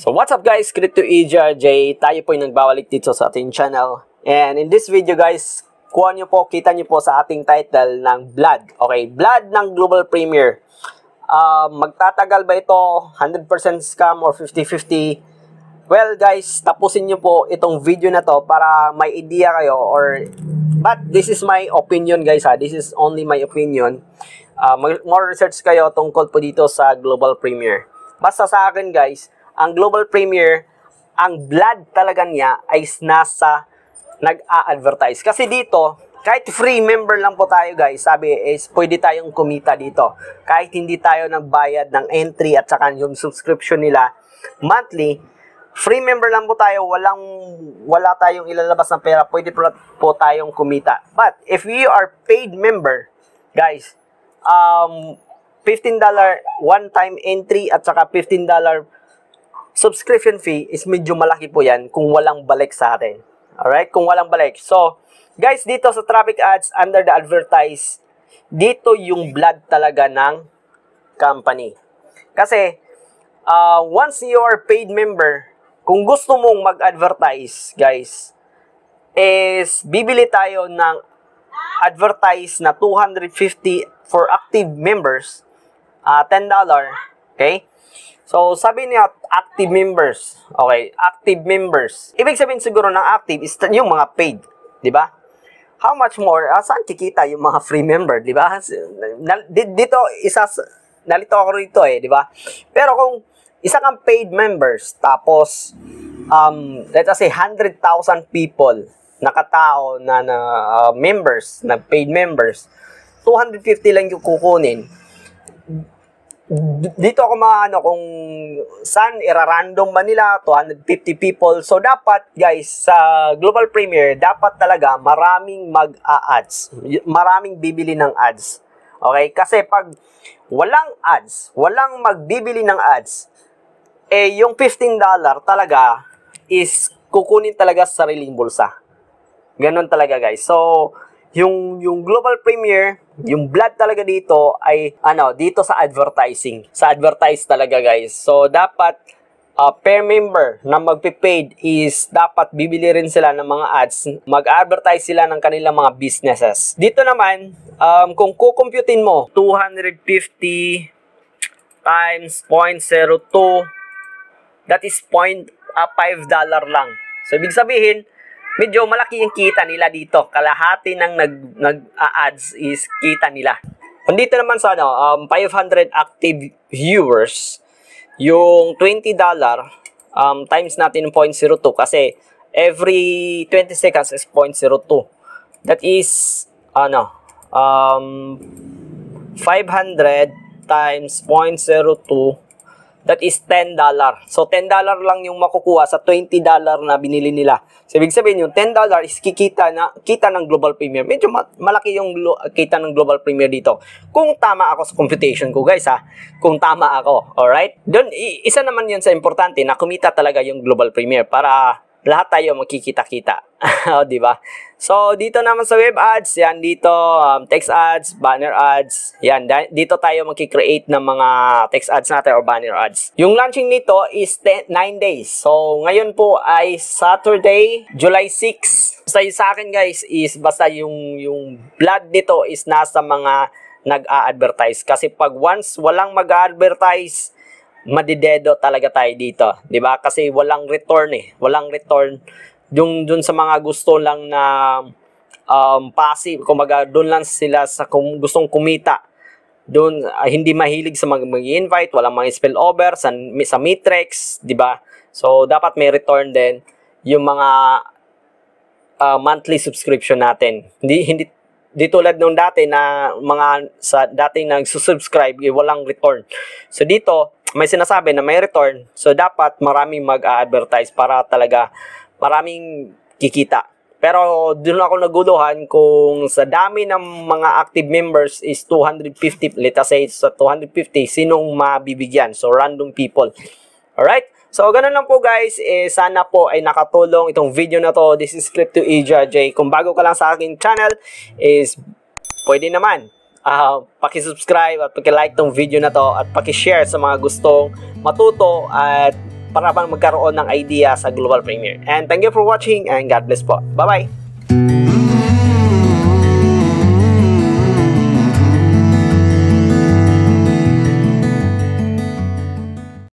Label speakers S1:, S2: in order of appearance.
S1: So what's up guys, Crypto EJJ, tayo po yung nagbabalik dito sa ating channel. And in this video guys, kita nyo po sa ating title ng Blood. Okay, Blood ng Global Premier. Magtatagal ba ito? 100% scam or 50-50? Well guys, tapusin nyo po itong video na to para may idea kayo but this is my opinion guys ha. This is only my opinion. More research kayo tungkol po dito sa Global Premier. Basta sa akin guys, ang Global Premier, ang blood talaga niya ay nasa nag-a-advertise. Kasi dito, kahit free member lang po tayo guys, sabi is pwede tayong kumita dito. Kahit hindi tayo nagbayad ng entry at saka yung subscription nila monthly, free member lang po tayo, wala tayong ilalabas ng pera, pwede po tayong kumita. But if you are paid member, guys, $15 one-time entry at saka $15 subscription fee is medyo malaki po yan kung walang balik sa atin. Alright? Kung walang balik. So, guys, dito sa traffic ads, under the advertise, dito yung blood talaga ng company. Kasi, once you are paid member, kung gusto mong mag-advertise, guys, is bibili tayo ng advertise na 250 for active members, $10, okay? So, sabi niya, active members. Okay, active members. Ibig sabihin siguro ng active is yung mga paid, di ba? How much more? Saan kikita yung mga free member, di ba? Dito, nalito ako rito di ba? Pero kung isa kang paid members, tapos, let us say, 100,000 people, nakatao na members, na paid members, 250 lang yung kukunin. Dito ako kung saan irarandom ba nila 250 people. So dapat guys, sa Global Premier, dapat talaga maraming mag-a-ads. Maraming bibili ng ads. Okay? Kasi pag walang ads, walang magbibili ng ads, yung $15 talaga is kukunin talaga sa sariling bulsa. Ganon talaga guys. So, yung Global Premier, yung blood talaga dito ay dito sa advertising. Sa advertise talaga guys. So dapat per member na magpe-paid is dapat bibili rin sila ng mga ads. Mag-advertise sila ng kanilang mga businesses. Dito naman, kung kukumputin mo 250 times 0.02, that is $5 lang. So ibig sabihin, medyo malaki yung kita nila dito. Kalahati ng nag-ads is kita nila. Dito naman sa 500 active viewers, yung $20 times natin ng 0.02 kasi every 20 seconds is 0.02. That is 500 times 0.02. That is $10. So, $10 lang yung makukuha sa $20 na binili nila. So, ibig sabihin yung $10 is kita ng Global Premier. Medyo malaki yung kita ng Global Premier dito. Kung tama ako sa computation ko, guys, ha? Kung tama ako, alright? Doon, isa naman yun sa importante na kumita talaga yung Global Premier para lahat tayo makikita-kita. Di ba? So, dito naman sa web ads, yan dito, text ads, banner ads, yan, dito tayo magki-create ng mga text ads natin or banner ads. Yung launching nito is 9 days. So, ngayon po ay Saturday, July 6. Sa akin guys is basta yung blood dito is nasa mga nag-a-advertise. Kasi pag once walang mag-a-advertise, madidedo talaga tayo dito. Diba? Kasi walang return Walang return. Dun sa mga gusto lang na passive, kumaga doon lang sila sa gustong kumita. Doon hindi mahilig sa mag-invite, walang mga spillover sa matrix, 'di ba? So dapat may return din yung mga monthly subscription natin. Hindi tulad nung dati na dati nagsusubscribe, walang return. So dito may sinasabi na may return. So dapat maraming mag-a-advertise para talaga maraming kikita. Pero doon ako naguluhan kung sa dami ng mga active members is 250, let's say sa 250, sinong mabibigyan? So random people. Alright? So ganun lang po guys, sana po ay nakatulong itong video na to. This is Crypto EJJ. Kung bago ka lang sa aking channel is pwede naman paki-subscribe at paki-like tong video na to at paki-share sa mga gustong matuto at para bang magkaroon ng idea sa Global Premier. And thank you for watching and God bless po. Bye-bye!